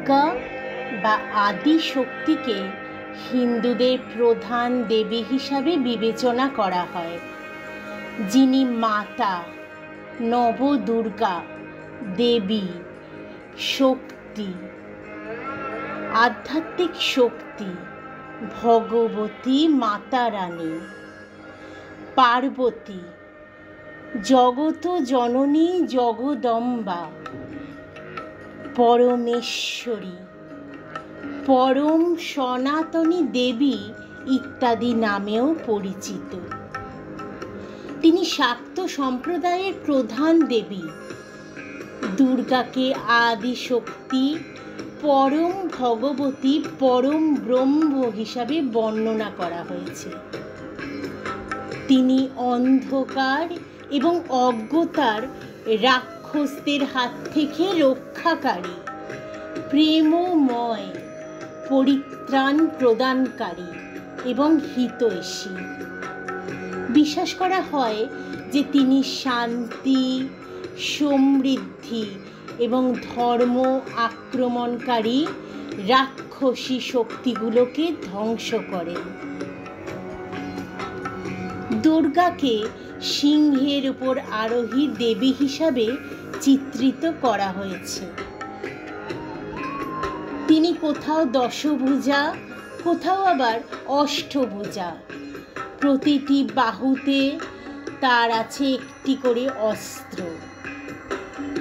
দুর্গা বা আদি শক্তিকে হিন্দুদের প্রধান দেবী হিসাবে বিবেচনা করা হয়, যিনি মাতা, নবদুর্গা, দেবী, শক্তি, আধ্যাত্মিক শক্তি, ভগবতী, মাতা রানী, পার্বতী, জগত জননী, জগদম্বা, পরমেশ্বরী, পরম সনাতনী দেবী ইত্যাদি নামেও পরিচিত। তিনি শাক্ত সম্প্রদায়ের প্রধান দেবী। দুর্গাকে আদি শক্তি, পরম ভগবতী, পরম ব্রহ্ম হিসাবে বর্ণনা করা হয়েছে। তিনি অন্ধকার এবং অজ্ঞতার রাক্ষসদের হাত থেকে রক্ষাকারী, প্রেমময়, পরিত্রাণ প্রদানকারী এবং হিতৈষী। বিশ্বাস করা হয় যে তিনি শান্তি, সমৃদ্ধি এবং ধর্ম আক্রমণকারী রাক্ষসী শক্তিগুলোকে ধ্বংস করেন। দুর্গাকে সিংহের উপর আরোহী দেবী হিসাবে চিত্রিত করা হয়েছে। তিনি কোথাও দশভুজা, কোথাও আবার অষ্টভুজা। প্রতিটি বাহুতে তার আছে একটি করে অস্ত্র।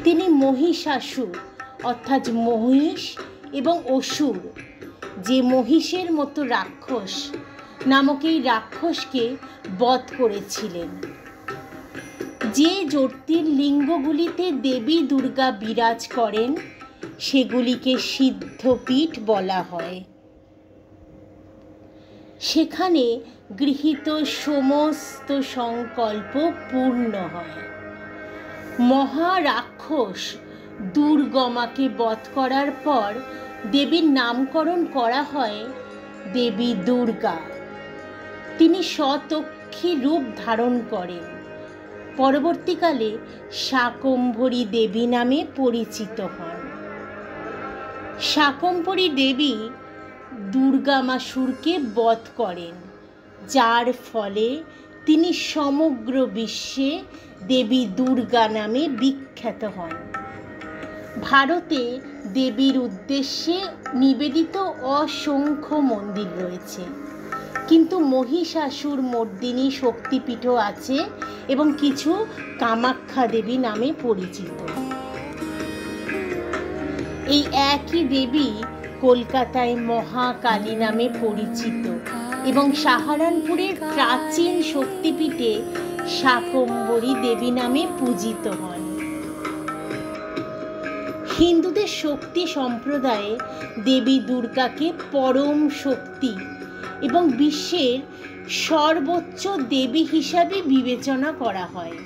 তিনি মহিষাসুর অর্থাৎ মহিষ এবং অসুর, যে মহিষের মতো রাক্ষস নামক এই রাক্ষসকে বধ করেছিলেন। যে জ্যোতির্লিঙ্গগুলিতে দেবী দুর্গা বিরাজ করেন সেগুলিকে সিদ্ধপীঠ বলা হয়। সেখানে গৃহীত সমস্ত সংকল্প পূর্ণ হয়। মহারাক্ষস দুর্গমাকে বধ করার পর দেবীর নামকরণ করা হয় দেবী দুর্গা। তিনি শতক্ষী রূপ ধারণ করেন। পরবর্তীকালে শাকম্ভরী দেবী নামে পরিচিত হন। শাকম্ভরী দেবী দুর্গামাসুরকে বধ করেন, যার ফলে তিনি সমগ্র বিশ্বে দেবী দুর্গা নামে বিখ্যাত হন। ভারতে দেবীর উদ্দেশ্যে নিবেদিত অসংখ্য মন্দির রয়েছে, কিন্তু মহিষাসুর মর্দিনী শক্তিপীঠও আছে এবং কিছু কামাখ্যা দেবী নামে পরিচিত। এই একই দেবী কলকাতায় মহাকালী নামে পরিচিত এবং সাহারানপুরের প্রাচীন শক্তিপীঠে শাকম্ভরী দেবী নামে পূজিত হন। হিন্দুদের শক্তি সম্প্রদায়ে দেবী দুর্গাকে পরম শক্তি এবং বিশ্বের সর্বোচ্চ দেবী হিসাবে বিবেচনা করা হয়।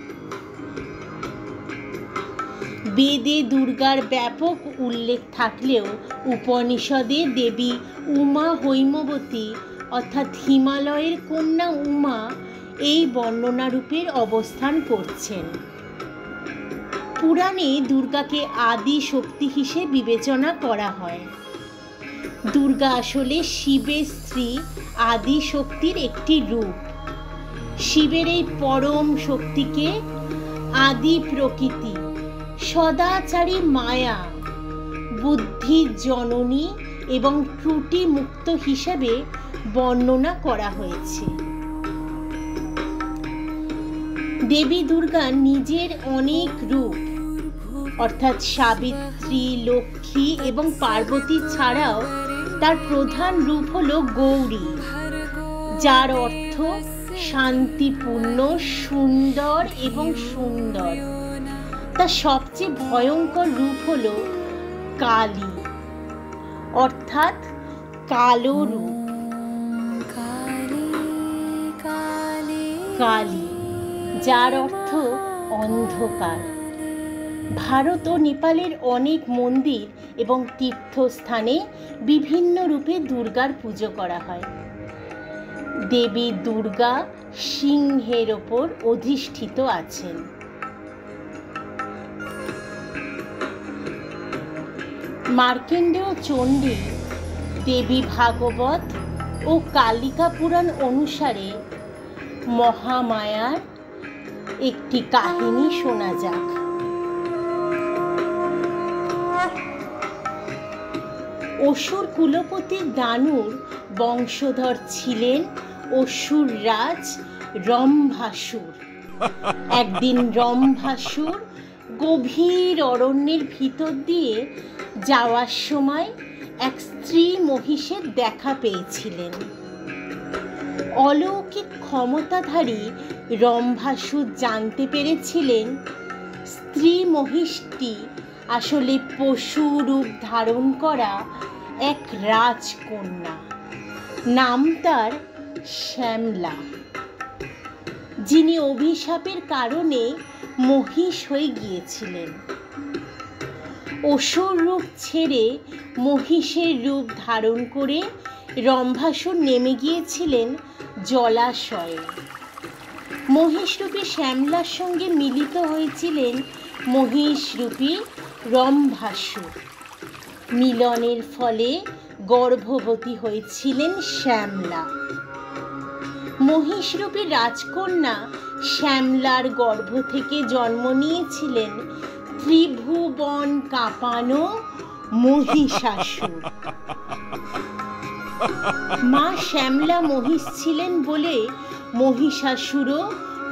বেদে দুর্গার ব্যাপক উল্লেখ থাকলেও উপনিষদে দেবী উমা হৈমবতী অর্থাৎ হিমালয়ের কন্যা উমা এই বর্ণনারূপের অবস্থান করছেন। পুরাণে দুর্গাকে আদি শক্তি হিসেবে বিবেচনা করা হয়। দুর্গা আসলে শিবের স্ত্রী আদি শক্তির একটি রূপ। শিবের এই পরম শক্তিকে আদি প্রকৃতি, সদাচারী মায়া, বুদ্ধি জননী এবং ত্রুটি মুক্ত হিসেবে বর্ণনা করা হয়েছে। দেবী দুর্গা নিজের অনেক রূপ অর্থাৎ সাবিত্রী, লক্ষ্মী এবং পার্বতী ছাড়াও তার প্রধান রূপ হল গৌরী, যার অর্থ শান্তিপূর্ণ, সুন্দর এবং সুন্দর। তার সবচেয়ে ভয়ঙ্কর রূপ হল কালী অর্থাৎ কালো রূপ। কালী যার অর্থ অন্ধকার। ভারত ও নেপালের অনেক মন্দির এবং তীর্থস্থানে বিভিন্ন রূপে দুর্গার পুজো করা হয়। দেবী দুর্গা সিংহের ওপর অধিষ্ঠিত আছেন। মার্কেন্ডেয় চণ্ডী দেবী ভাগবত ও কালিকা পুরাণ অনুসারে মহামায়ার একটি কাহিনী শোনা যাক। অসুর কুলপতি দানুর বংশধর ছিলেন অসুররাজ রম্ভাসুর। একদিন রম্ভাসুর গভীর অরণ্যের ভিতর দিয়ে যাওয়ার সময় এক স্ত্রী মহিষের দেখা পেয়েছিলেন। অলৌকিক ক্ষমতাধারী রম্ভাসুর জানতে পেরেছিলেন স্ত্রী মহিষটি আসলে পশু রূপ ধারণ করা এক রাজকন্যা, নাম তার শ্যামলা, যিনি অভিশাপের কারণে মহিষ হয়ে গিয়েছিলেন। অসুর রূপ ছেড়ে মহিষের রূপ ধারণ করে রম্ভাসুর নেমে গিয়েছিলেন জলাশয়ে। মহিষরূপী শ্যামলার সঙ্গে মিলিত হয়েছিলেন মহিষরূপী রম্ভাসুর। মিলনের ফলে গর্ভবতী হয়েছিলেন শ্যামলা। মহিষরূপী রাজকন্যা শ্যামলার গর্ভ থেকে জন্ম নিয়েছিলেন ত্রিভুবন কাঁপানো মহিষাসুর। মা শ্যামলা মহিষ ছিলেন বলে মহিষাসুরও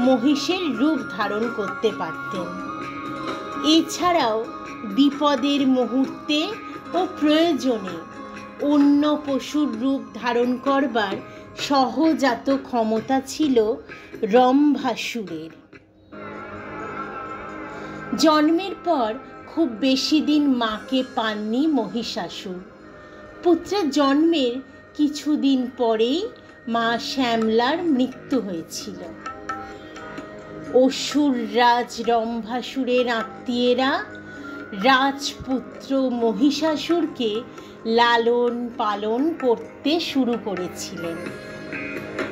মহিষের রূপ ধারণ করতে পারতেন। এছাড়াও বিপদের মুহূর্তে ও প্রয়োজনে অন্য পশুর রূপ ধারণ করবার সহজাত ক্ষমতা ছিল রম্ভাসুরের। জন্মের পর খুব বেশি দিন মাকে পাননি মহিষাসুর। পুত্রের জন্মের কিছুদিন পরেই মা শ্যামলার মৃত্যু হয়েছিল। অসুররাজ রম্ভাসুরের আত্মীয়েরা রাজপুত্র মহিষাসুরকে লালন পালন করতে শুরু করেছিলেন।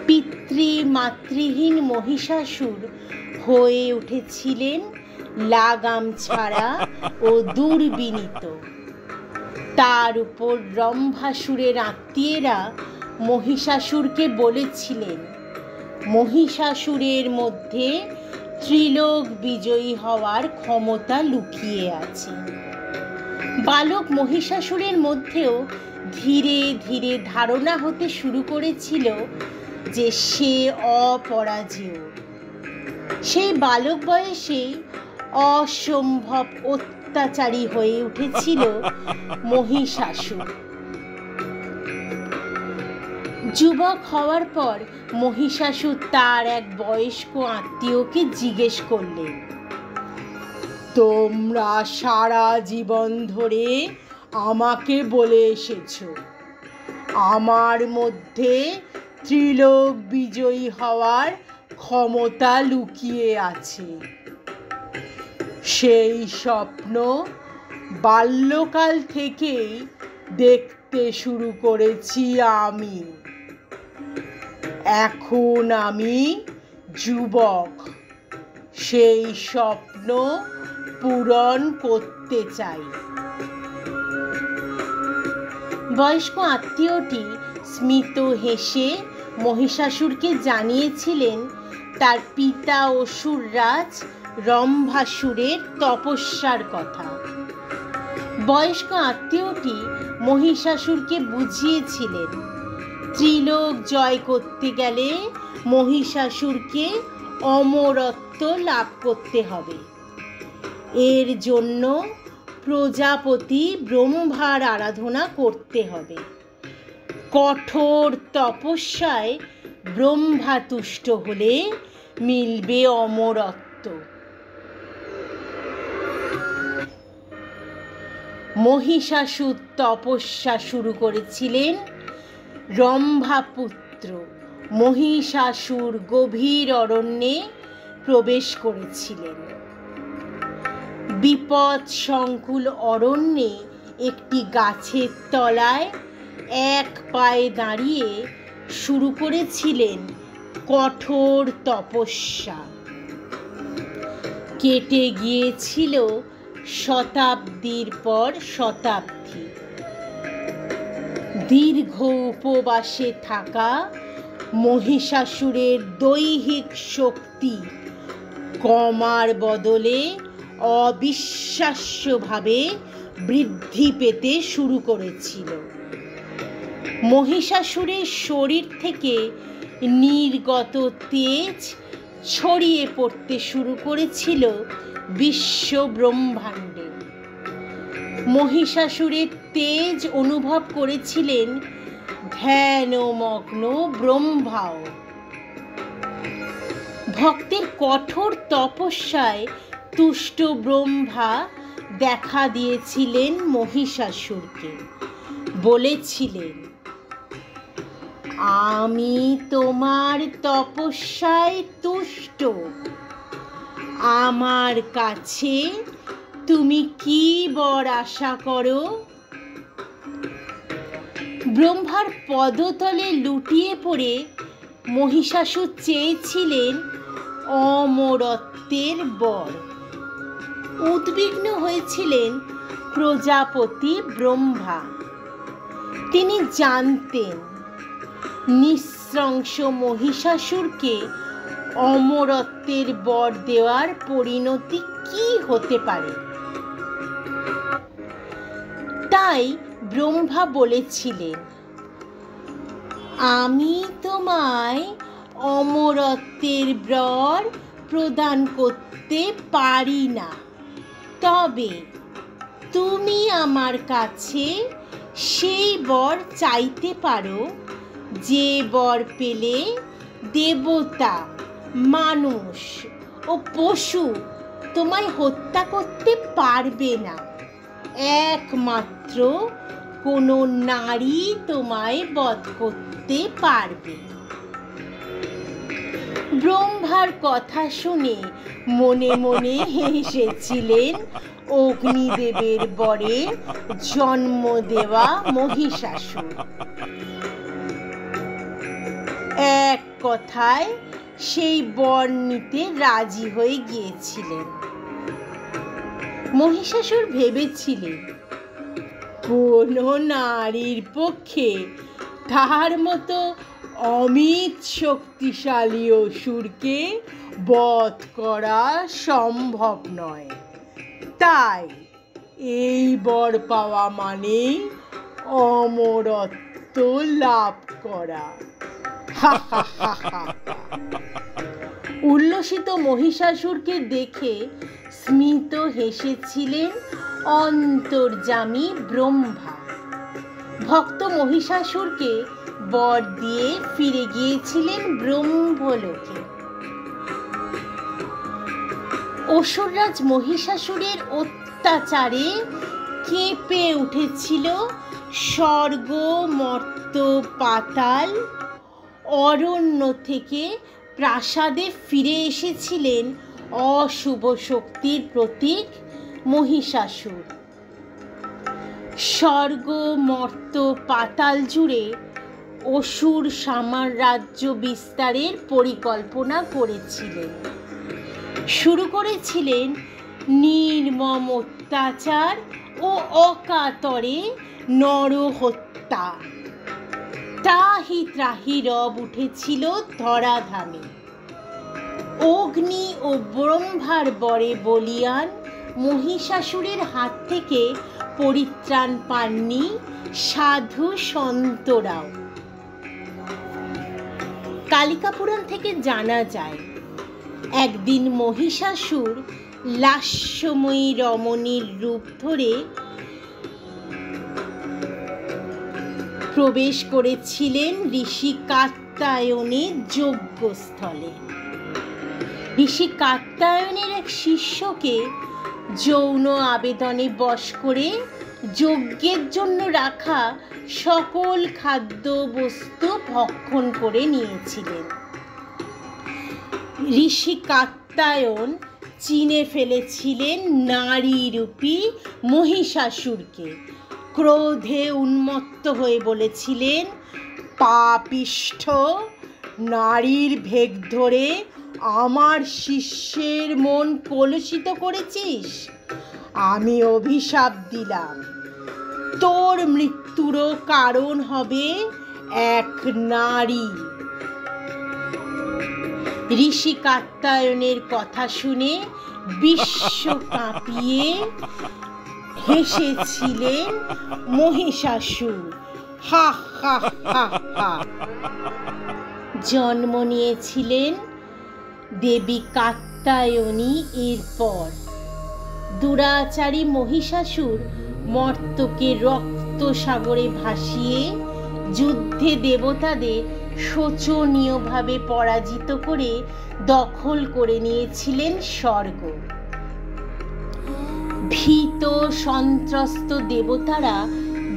পিতৃমাতৃহীন মহিষাসুর হয়ে উঠেছিলেন লাগাম ছাড়া ও দুর্বিনীত। তার উপর রম্ভাসুরের আত্মীয়েরা মহিষাসুরকে বলেছিলেন মহিষাসুরের মধ্যে ত্রিলোক বিজয়ী হওয়ার ক্ষমতা লুকিয়ে আছে। বালক মহিষাসুরের মধ্যেও ধীরে ধীরে ধারণা হতে শুরু করেছিল যে সে অপরাজেয়। সেই বালক বয়সে অসম্ভব অত্যাচারী হয়ে উঠেছিল মহিষাসুর। যুবক হওয়ার পর মহিষাসুর তার এক বয়স্ক আত্মীয়কে জিজ্ঞেস করলেন, তোমরা সারা জীবন ধরে আমাকে বলে এসেছো আমার মধ্যে ত্রিলোক বিজয়ী হওয়ার ক্ষমতা লুকিয়ে আছে। সেই স্বপ্ন বাল্যকাল থেকেই দেখতে শুরু করেছি আমি। এখন আমি যুবক, সেই স্বপ্ন পূরণ করতে চাই। বয়স্ক আত্মীয়টি স্মিত হেসে মহিষাসুরকে জানিয়েছিলেন তার পিতা অসুররাজ রম্ভাসুরের তপস্যার কথা। বয়স্ক আত্মীয়টি মহিষাসুরকে বুঝিয়েছিলেন ত্রিলোক জয় করতে গেলে মহিষাসুরকে অমরত্ব লাভ করতে হবে। এর জন্য প্রজাপতি ব্রহ্মার আরাধনা করতে হবে। কঠোর তপস্যায় ব্রহ্মা তুষ্ট হলে মিলবে অমরত্ব। মহিষাসুর তপস্যা শুরু করেছিলেন। রম্ভাপুত্র মহিষাসুর গভীর অরণ্যে প্রবেশ করেছিলেন। বিপদ সংকুল অরণ্যে একটি গাছের তলায় এক পায়ে দাঁড়িয়ে শুরু করেছিলেন কঠোর তপস্যা। কেটে গিয়েছিল শতাব্দীর পর শতাব্দী। দীর্ঘ উপবাসে থাকা মহিষাসুরের দৈহিক শক্তি কমার বদলে অবিশ্বাস্যভাবে বৃদ্ধি পেতে শুরু করেছিল। মহিষাসুরের শরীর থেকে নির্গত তেজ ছড়িয়ে পড়তে শুরু করেছিল বিশ্ব ব্রহ্মাণ্ডে। মহিষাসুরের তেজ অনুভব করেছিলেন ধ্যানমগ্ন ব্রহ্মাও। ভক্তের কঠোর তপস্যায় তুষ্ট ব্রহ্মা দেখা দিয়েছিলেন মহিষাসুরকে। বলেছিলেন, আমি তোমার তপস্যায় তুষ্ট, আমার কাছে তুমি কি বর আশা করো? ব্রহ্মার পদতলে লুটিয়ে পড়ে মহিষাসুর চেয়েছিলেন অমরত্বের বর। উদ্বিগ্ন হয়েছিলেন প্রজাপতি ব্রহ্মা। তিনি জানতেন নৃশংস মহিষাসুরকে অমরত্বের বর দেওয়ার পরিণতি কি হতে পারে। তাই ব্রহ্মা বলেছিলেন, আমি তোমায় অমরত্বের বর প্রদান করতে পারি না, তবে তুমি আমার কাছে সেই বর চাইতে পারো যে বর পেলে দেবতা, মানুষ ও পশু তোমায় হত্যা করতে পারবে না, একমাত্র কোনো নারী তোমায় বধ করতে পারবে। ব্রহ্মার কথা শুনে মনে মনে হেসেছিলেন অগ্নিদেবের বরে জন্ম দেওয়া মহিষাসুর। এক কথায় সেই বর নিতে রাজি হয়ে গিয়েছিলেন। মহিষাসুর ভেবেছিলেন, কোনো নারীর পক্ষে তার মতো অমিত শক্তিশালী অসুরকে বধ করা সম্ভব নয়, তাই এই বর পাওয়া মানে অমরত্ব লাভ করা। উল্লসিত মহিষাসুরকে দেখে স্মিত হেসেছিলেন অন্তর্যামী ব্রহ্মা। ভক্ত মহিষাসুরকে বর দিয়ে ফিরে গিয়েছিলেন ব্রহ্মলোকে। অসুররাজ মহিষাসুরের অত্যাচারে কেঁপে উঠেছিল স্বর্গ, মর্ত্য, পাতাল। অরণ্য থেকে প্রাসাদে ফিরে এসেছিলেন অশুভ শক্তির প্রতীক মহিষাসুর। স্বর্গ, মর্ত্য, পাতাল জুড়ে অসুর সাম্রাজ্য বিস্তারের পরিকল্পনা করেছিলেন। শুরু করেছিলেন নির্মম অত্যাচার ও অকাতরে নরহত্যা। ত্রাহি ত্রাহি রব উঠেছিল ধরাধামে। অগ্নি ও ব্রহ্মার বরে বলিয়ান মহিষাসুরের হাত থেকে পরিত্রাণ পাননি সাধু সন্তরাও। কালিকা পুরাণ থেকে জানা যায়, একদিন মহিষাসুর লাস্যময়ী রমণীর রূপ ধরে প্রবেশ করেছিলেন ঋষি কাত্যায়নের যজ্ঞস্থলে। ঋষি কাত্যায়নের এক শিষ্যকে যৌন আবেদনে বশ করে যজ্ঞের জন্য রাখা সকল খাদ্য বস্তু ভক্ষণ করে নিয়েছিলেন। ঋষি কাত্যায়ন চিনে ফেলেছিলেন নারীরূপী মহিষাসুরকে। ক্রোধে উন্মত্ত হয়ে বলেছিলেন, পাপিষ্ঠ, নারীর ভেগ ধরে আমার শিষ্যের মন কলুষিত করেছিস। আমি অভিশাপ দিলাম, তোর মৃত্যুরও কারণ হবে এক নারী। ঋষি কাত্যায়নের কথা শুনে বিশ্ব কাঁপিয়ে হেসেছিলেন মহিষাসুর। হা হা হা হা। জন্ম নিয়েছিলেন দেবী কাত্যায়নী। এরপর দুরাচারী মহিষাসুর মর্ত্যকে রক্ত সাগরে ভাসিয়ে যুদ্ধে দেবতাদের শোচনীয়ভাবে পরাজিত করে দখল করে নিয়েছিলেন স্বর্গ। ভীত সন্ত্রস্ত দেবতারা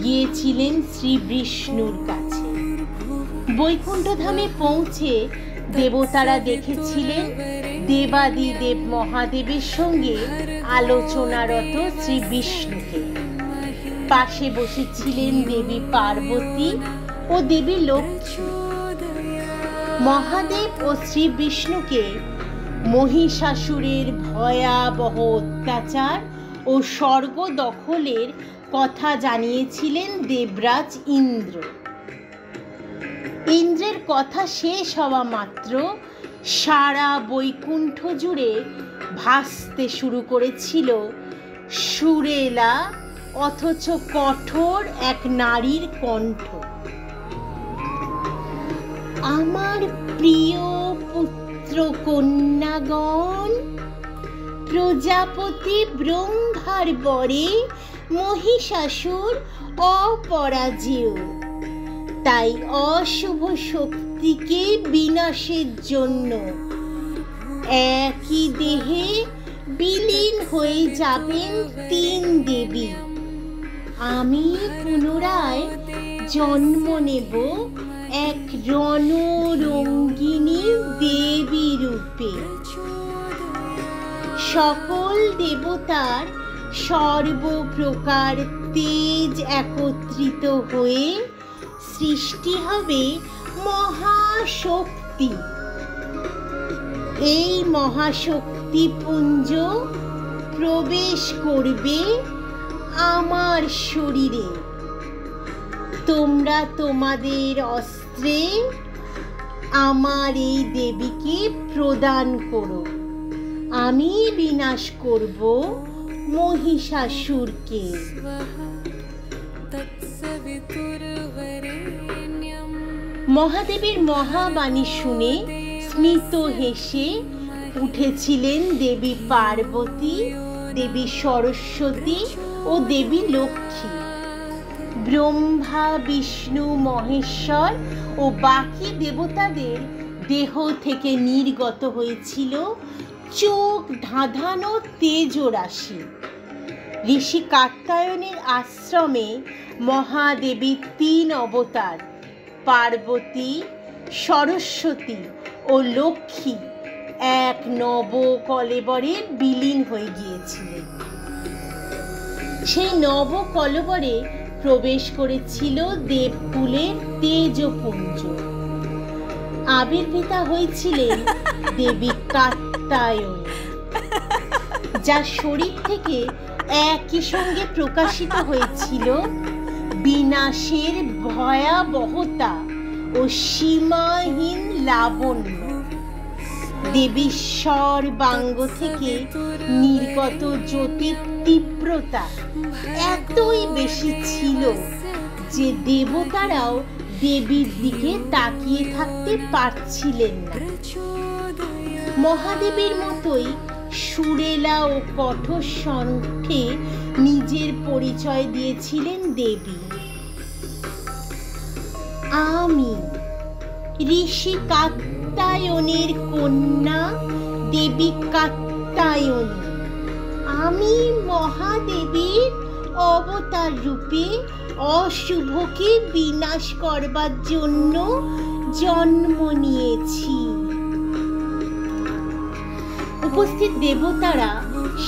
গিয়েছিলেন শ্রী বিষ্ণুর কাছে। বৈকুণ্ঠধামে পৌঁছে দেবতারা দেখেছিলেন দেবাদিদেব মহাদেবের সঙ্গে আলোচনারত শ্রী বিষ্ণুকে। পাশে বসেছিলেন দেবী পার্বতী ও দেবী লক্ষ্মী। মহাদেব ও শ্রী বিষ্ণুকে মহিষাসুরের ভয়াবহ অত্যাচার ও স্বর্গ দখলের কথা জানিয়েছিলেন দেবরাজ ইন্দ্র। ইন্দ্রের কথা শেষ হওয়া মাত্র সারা বৈকুণ্ঠ জুড়ে ভাসতে শুরু করেছিল সুরেলা অথচ কঠোর এক নারীর কণ্ঠ। আমার প্রিয় পুত্র কন্যাগণ, প্রজাপতি ব্রহ্মার বরে মহিষাসুর অপরাজেয়। তাই অশুভ শক্তিকে বিনাশের জন্য একই দেহে বিলীন হয়ে যাবেন 3 দেবী। আমি পুনরায় জন্ম নেব এক রণরঙ্গিনী দেবী রূপে। সকল দেবতার সর্বপ্রকার তেজ একত্রিত হয়ে সৃষ্টি হবে মহাশক্তি। এই মহাশক্তি পুঞ্জ প্রবেশ করবে আমার শরীরে। তোমরা তোমাদের অস্ত্রে আমার এই দেবীকে প্রদান করো। আমি বিনাশ করব মহিষাসুরকে। মহাদেবের মহাবাণী শুনে স্মিত হেসে উঠেছিলেন দেবী পার্বতী, দেবী সরস্বতী ও দেবী লক্ষ্মী। ব্রহ্মা, বিষ্ণু, মহেশ্বর ও বাকি দেবতাদের দেহ থেকে নির্গত হয়েছিল চোখ ধাঁধানো তেজরাশি। ঋষি কাত্যায়নের আশ্রমে মহাদেবীর 3 অবতার পার্বতী, সরস্বতী ও লক্ষ্মী এক নব কলেবরে বিলীন হয়ে গিয়েছিলেন। সেই নব কলেবরে প্রবেশ করেছিল দেবকুলের তেজপুঞ্জ। আবির্ভূতা হয়েছিলেন দেবী কাত্যায়নী, যার শরীর থেকে একই সঙ্গে প্রকাশিত হয়েছিল বিনাশের ভয়াবহতা ও সীমাহীন লাবণ্য। দেবীর সর্বাঙ্গ থেকে নির্গত জ্যোতির তীব্রতা এতই বেশি ছিল যে দেবতারাও দেবীর দিকে তাকিয়ে থাকতে পারছিলেন না। মহাদেবের মতোই সুরেলা ও কঠোর কণ্ঠে নিজের পরিচয় দিয়েছিলেন দেবী। আমি ঋষি কাত্যায়নের কন্যা দেবী কাত্যায়নী। আমি মহাদেবীর অবতার রূপে অশুভকে বিনাশ করবার জন্য জন্ম নিয়েছি। উপস্থিত দেবতারা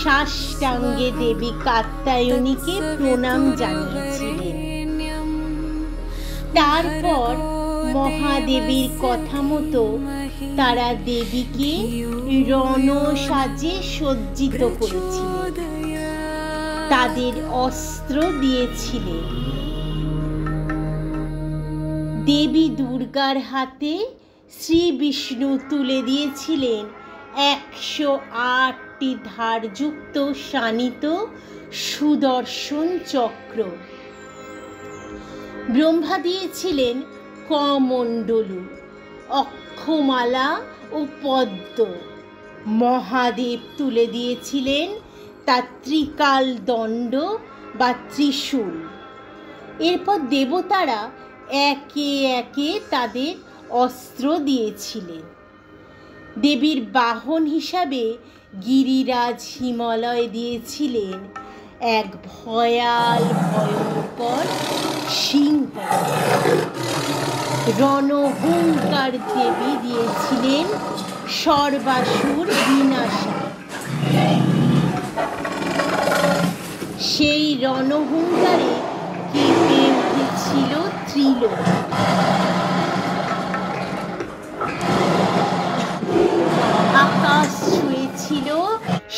সাষ্টাঙ্গে দেবী কাত্যায়নীকে প্রণাম জানিয়েছিলেন। তারপর মহাদেবীর কথা মতো তারা দেবীকে রণসাজে সজ্জিত করেছিলেন। তাদের অস্ত্র দিয়েছিলেন। দেবী দুর্গার হাতে শ্রী বিষ্ণু তুলে দিয়েছিলেন 108টি ধারযুক্ত শানিত সুদর্শন চক্র। ব্রহ্মা দিয়েছিলেন কমণ্ডলু, অক্ষমালা ও পদ্ম। মহাদেব তুলে দিয়েছিলেন তার ত্রিকাল দণ্ড বা ত্রিশূল। এরপর দেবতারা একে একে তাদের অস্ত্র দিয়েছিলেন। দেবীর বাহন হিসাবে গিরিরাজ হিমালয় দিয়েছিলেন এক ভয়াল ভয়ঙ্কর সিংহ। রণহুঙ্কার দেবী দিয়েছিলেন সর্বাসুর বিনাশা। সেই রণহুঙ্কারে কেঁপে উঠেছিল ত্রিলোক। আকাশ ছুঁয়েছিল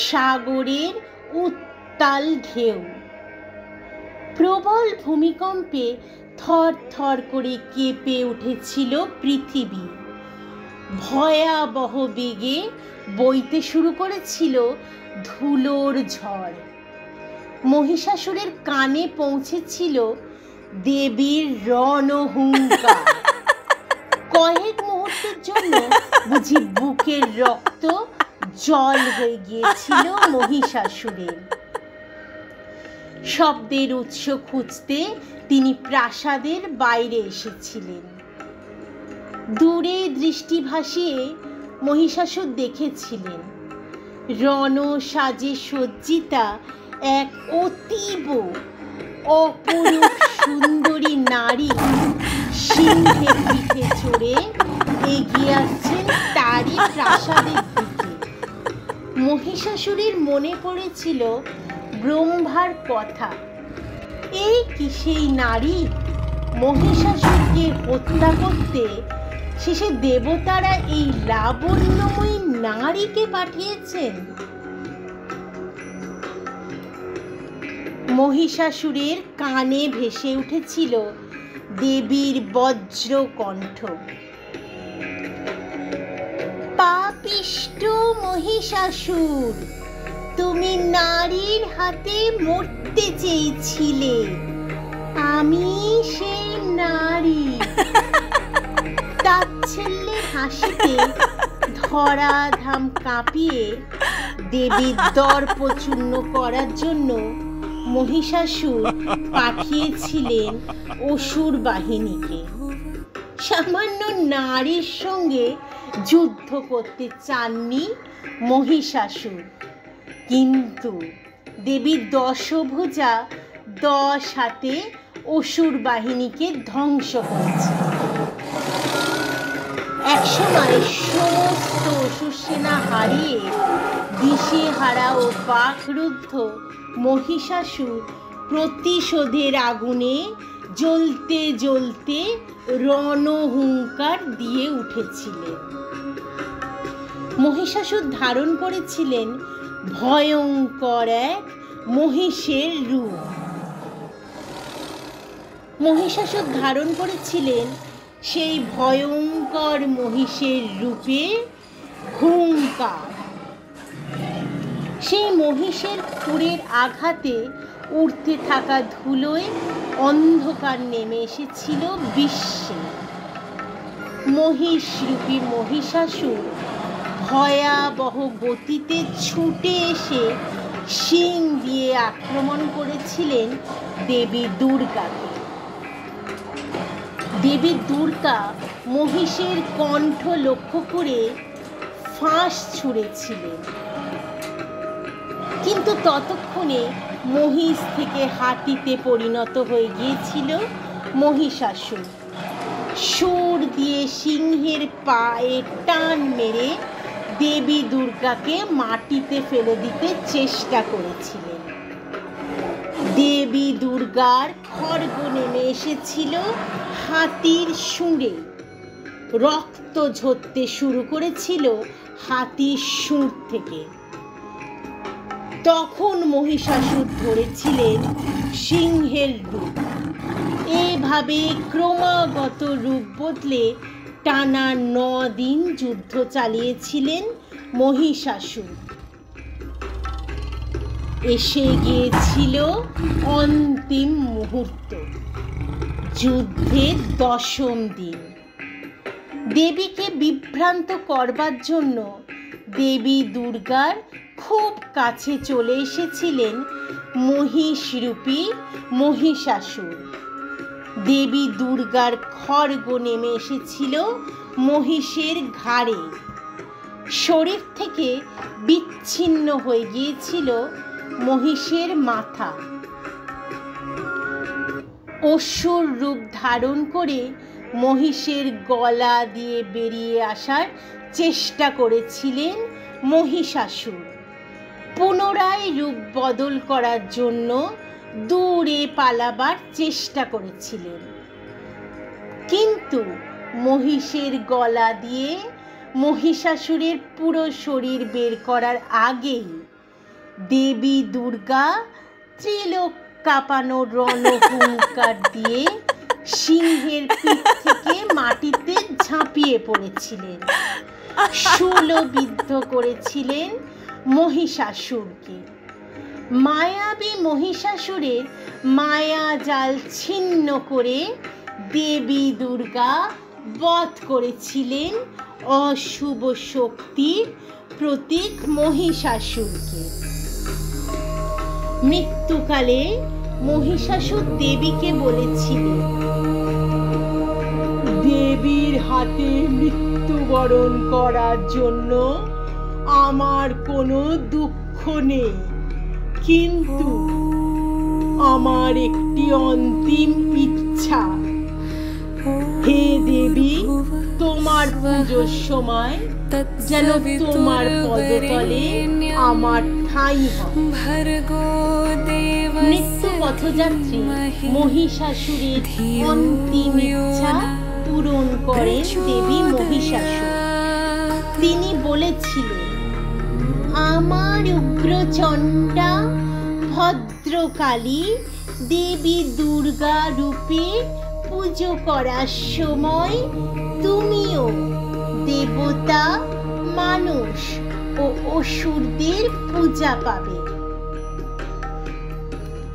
সাগরের উত্তাল ঢেউ। প্রবল ভূমিকম্পে থর থর করে কেঁপে উঠেছিল পৃথিবী। ভয়াবহ বেগে বইতে শুরু করেছিল ধুলোর ঝড়। মহিষাসুরের কানে পৌঁছেছিল দেবীর রণহুঙ্কার। কয়েক মুহূর্তের জন্য বুঝি বুকের রক্ত জল হয়ে গিয়েছিল মহিষাসুরের। শব্দের উৎস খুঁজতে তিনি প্রাসাদের বাইরে এসেছিলেন। দূরে দৃষ্টি ভাসিয়ে মহিষাসুর দেখেছিলেন রণ সাজে সজ্জিতা এক অতীব অপরূপ সুন্দরী নারী সিংহের পিঠে চড়ে এগিয়ে আসছেন তারই প্রাসাদের দিকে। মহিষাসুরের মনে পড়েছিল ব্রহ্মার কথা। এই কি সেই নারী? মহিষাসুরকে হত্যা করতে শেষে দেবতারা এই লাবণ্যময়ী নারীকে পাঠিয়েছেন। মহিষাসুরের কানে ভেসে উঠেছিল দেবীর বজ্র কণ্ঠ। পাপিষ্ঠ মহিষাসুর, তুমি নারীর হাতে মরতে চেয়েছিলে। আমি সেই নারী। তাচ্ছিল্যে হাসিতে ধরাধাম কাঁপিয়ে দেবীর দর্প চূর্ণ করার জন্য মহিষাসুর পাঠিয়েছিলেন অসুর বাহিনীকে। সামান্য নারীর সঙ্গে যুদ্ধ করতে চাননি মহিষাসুর, কিন্তু দেবী দশভুজা 10 হাতে অসুর বাহিনীকে ধ্বংস করেছে। একসময় সমস্ত অসুর সেনা হারিয়ে দিশেহারা ও বাকরুদ্ধ মহিষাসুর প্রতিশোধের আগুনে জ্বলতে জ্বলতে রণহুঙ্কার দিয়ে উঠেছিলেন। মহিষাসুর ধারণ করেছিলেন ভয়ঙ্কর এক মহিষের রূপ। মহিষাসুর ধারণ করেছিলেন সেই ভয়ঙ্কর মহিষের রূপে হুঙ্কার। সেই মহিষের খুরের আঘাতে উড়তে থাকা ধুলোয় অন্ধকার নেমে এসেছিল বিশ্বে। মহিষরূপী মহিষাসুর ভয়াবহ গতিতে ছুটে এসে শিং দিয়ে আক্রমণ করেছিলেন দেবী দুর্গাকে। দেবী দুর্গা মহিষের কণ্ঠ লক্ষ্য করে ফাঁস ছুঁড়েছিলেন, কিন্তু ততক্ষণে মহিষ থেকে হাতিতে পরিণত হয়ে গিয়েছিল মহিষাসুর। সুর দিয়ে সিংহের পায়ে টান মেরে দেবী দুর্গাকে মাটিতে ফেলে দিতে চেষ্টা করেছিলেন। দেবী দুর্গার খড়গ নেমে এসেছিল হাতির শুঁড়ে। রক্ত ঝরতে শুরু করেছিল হাতির শুঁড় থেকে। তখন মহিষাসুর ধরেছিলেন সিংহের রূপ। এভাবে ক্রমাগত রূপ বদলে টানা 9 দিন যুদ্ধ চালিয়েছিলেন মহিষাসুর। এসে গিয়েছিল অন্তিম মুহূর্ত, যুদ্ধের 10ম দিন। দেবীকে বিভ্রান্ত করবার জন্য দেবী দুর্গার খুব কাছে চলে এসেছিলেন মহিষরূপী মহিষাসুর। দেবী দুর্গার খড়গ নেমে এসেছিল মহিষের ঘাড়ে। শরীর থেকে বিচ্ছিন্ন হয়ে গিয়েছিল মহিষের মাথা। অসুর রূপ ধারণ করে মহিষের গলা দিয়ে বেরিয়ে আসার চেষ্টা করেছিলেন মহিষাসুর। পুনরায় রূপ বদল করার জন্য দূরে পালাবার চেষ্টা করেছিলেন, কিন্তু মহিষের গলা দিয়ে মহিষাসুরের পুরো শরীর বের করার আগেই দেবী দুর্গা ত্রিলোক কাঁপানো রণহুঙ্কার দিয়ে সিংহের পিঠ থেকে মাটিতে ঝাঁপিয়ে পড়েছিলেন, শূলবিদ্ধ করেছিলেন মহিষাসুরকে। মায়াবী মহিষাসুরের মায়া জাল ছিন্ন করে দেবী দুর্গা বধ করেছিলেন অশুভ শক্তির প্রতীক মহিষাসুরকে। মৃত্যুকালে মহিষাসুর দেবীকে বলেছিলেন, দেবীর হাতে মৃত্যুবরণ করার জন্য আমার কোনো দুঃখ নেই, কিন্তু আমার একটি অন্তিম ইচ্ছা। হে দেবী, তোমার পুজোর সময় যেন তোমার পদতলে আমার ঠাঁই হয়। মৃত্যু পথযাত্রী মহিষাসুরের অন্তিম ইচ্ছা পূরণ করেন দেবী মহিষাসুর। তিনি বলেছিলেন, আমার উগ্রচণ্ডা ভদ্রকালী দেবী দুর্গা রূপে পুজো করার সময় তুমিও দেবতা, মানুষ ও অসুরদের পূজা পাবে।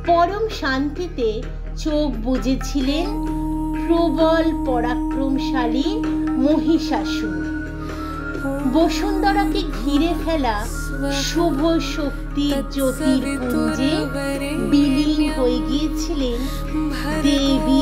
পরম শান্তিতে চোখ বুজেছিলেন প্রবল পরাক্রমশালী মহিষাসুর। বসুন্ধরাকে ঘিরে ফেলা শুভ শক্তির জ্যোতির্পুঞ্জে বিলীন হয়ে গিয়েছিলেন দেবী